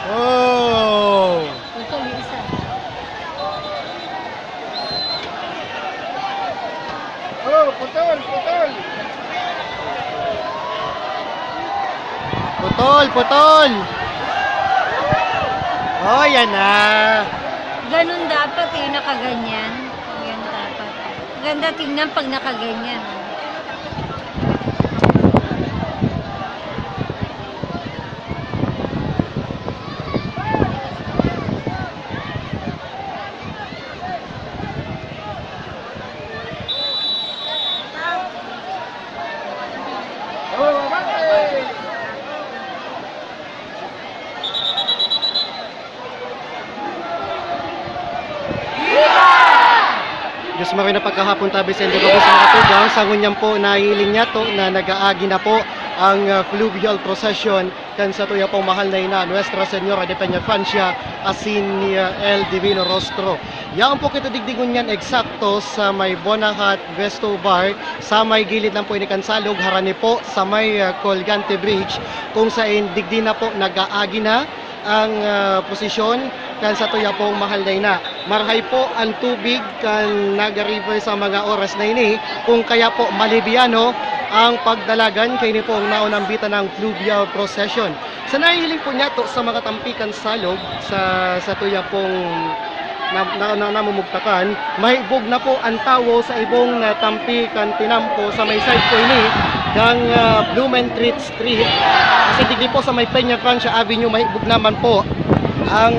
Oh! Putol yung isa. Oh, putol, putol. Putol, putol! Oh, yan na. Ganun dapat eh, nakaganyan. Yan dapat. Ganda tingnan pag nakaganyan. Oh, bakit? Diyos mo rin na pagkahapon tabi sa Indo Gabos mga katugang, sa ngunyan po nahiling niya to na nag-aagi na po ang fluvial procession kan sa tuya pong mahal na ina Nuestra Señora de Peñafancia asin ni El Divino Rostro. Yan po kita digdigon yan eksakto sa may Bonahat Vesto Bar sa may gilid lang po ini Kansalog harani po sa may Colgante Bridge kung sa digdi na po nag-aagi na ang posisyon kan sa tuya pong mahal na ina. Marhay po ang tubig kan nag-river sa mga oras na ini kung kaya po malibiano ang pagdalagan kay ni po ang naunambitan ng fluvial procession. Sa nahihiling po niya to sa mga tampikan salog sa tuya pong namumugtakan, mahibog na po ang tawo sa ibong tampikan tinampo sa may side po ini ng Blumentritt Street. Kasi digdi po sa may Peñafancia Avenue, mahibog naman po ang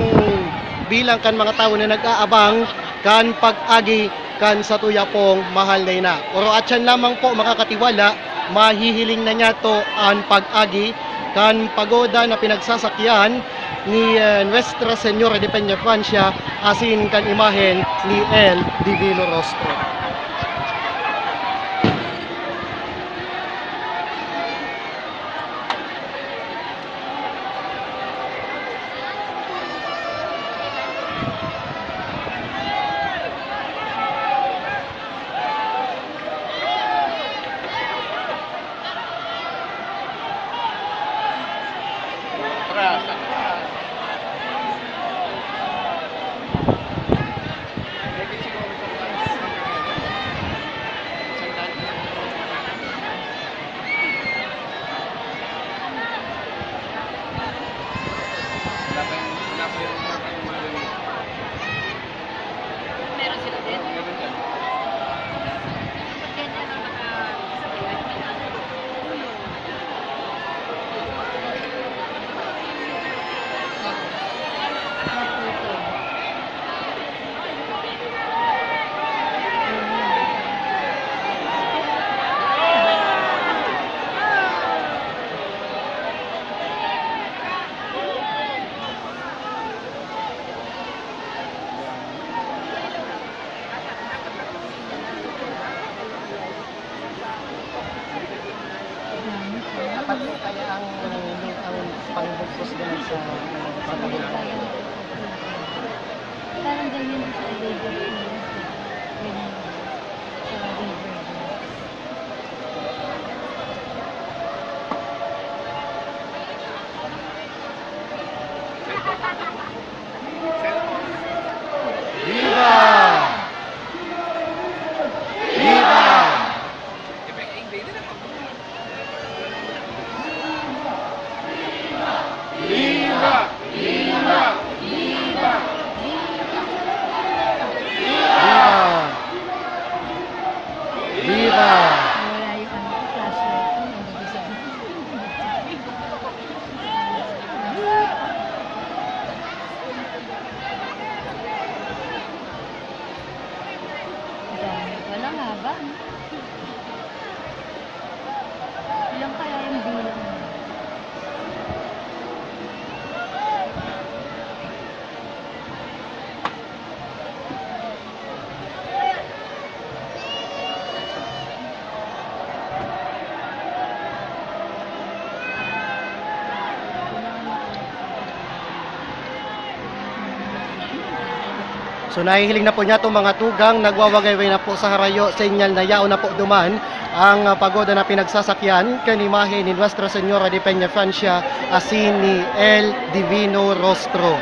bilang kan mga tao na nag-aabang kan pag-agi kan sa tuya pong mahal na ina. Pero at yan lamang po makakatiwala, mahihiling na niya to ang pag-agi kan pagoda na pinagsasakyan ni Nuestra Señora de Peñafancia asin kan imahen ni El Divino Rostro. Atras, atras. Meron sila din. Dapat kaya ang pangbugtos din sa pagkabulan. Parang ganyan din sa labor niya. Ganyan. Sa labor niya. Viva! Viva! Viva! Viva! Viva! Viva! Viva! Wala yung flashlight. Nandito sa Wala nga ba? Ilang kaya yung bilang? So nahihiling na po niya itong mga tugang, nagwawagayway na po sa harayo, sinyal na yao na po duman ang pagoda na pinagsasakyan kanimahe ni Nuestra Señora de Peñafiancia asin ni El Divino Rostro.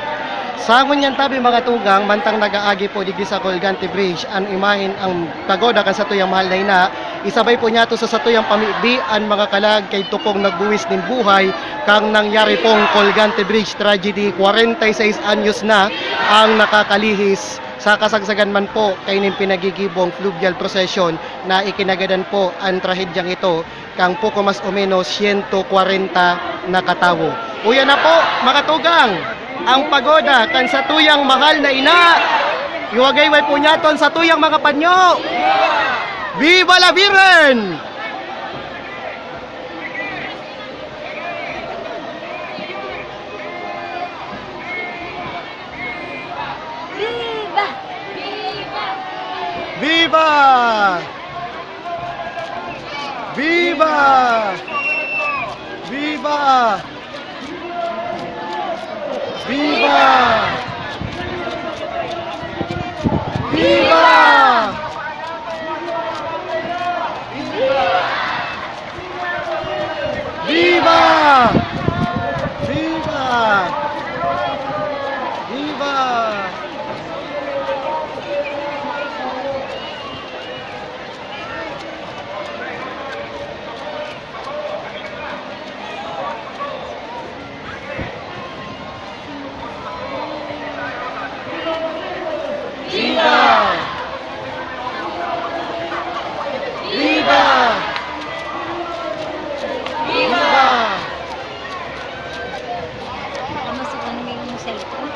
Sangon yan tabi mga tugang, mantang nagaagi po digdi sa Colgante Bridge, ang imahin ang pagoda kan sa tuyang mahal na ina, isabay po niya to sa satuyang pamibi ang mga kalag kay tupong nagbuwis ng buhay, kang nangyari pong Colgante Bridge tragedy, 46 anyos na ang nakakalihis sa kasagsagan man po kay ning pinagigibong fluvial procession na ikinagadan po ang trahedyang ito kang poco mas o menos 140 na katawo. Uya na po mga tugang, ang pagoda kan sa tuyang mahal na ina. Iwagayway po niyaton sa tuyang mga panyo. Viva la Virgen! Viva! Viva! Viva! Viva! Viva! Viva! Viva! Viva! Viva! Viva! Viva! Viva! Namasukan mo yung cellphone.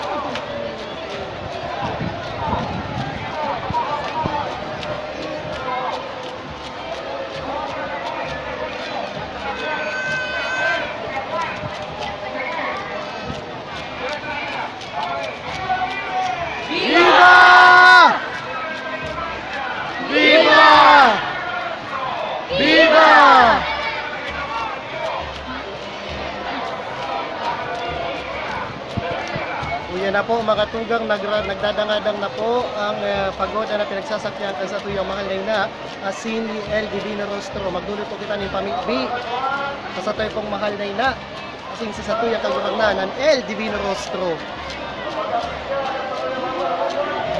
Viva! Viva! Viva! Uya na po mga tugang, nagdadangadang na po ang pagoda na pinagsasakyan sa tuyang mahal na ina asin ni El Divino Rostro. Magdulot po kita ng pamigbi sa tuyang pong mahal na ina asin sa tuyang kagurangnanan El Divino Rostro.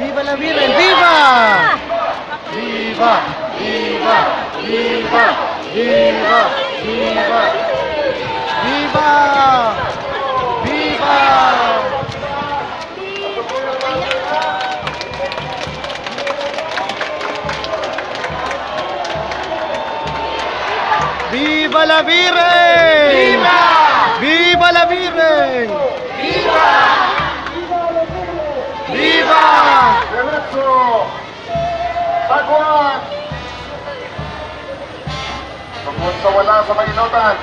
Viva la Virgen! Viva! Viva! Viva! Viva! Viva! Viva! Viva! Viva! Viva la Virgen! Viva! Viva la Virgen! Viva! Viva! Diretso! Sagwan! Tungkol sa wala sa Maginootan.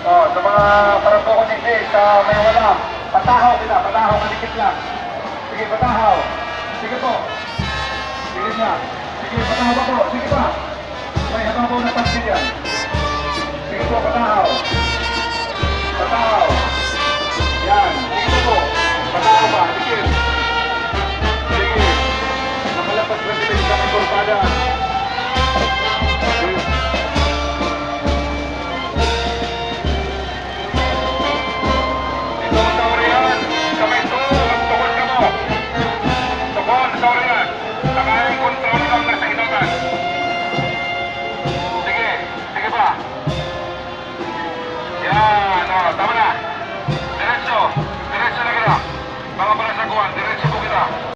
Sa mga parantoko ni Kay, sa may wala. Patahaw kita, patahaw, malikit lang. Sige, patahaw. Sige po. Sige niya. Sige, patahaw pa po. Sige pa. May hataw po na pansin yan. Sige po, patahaw. Patahaw. Yan.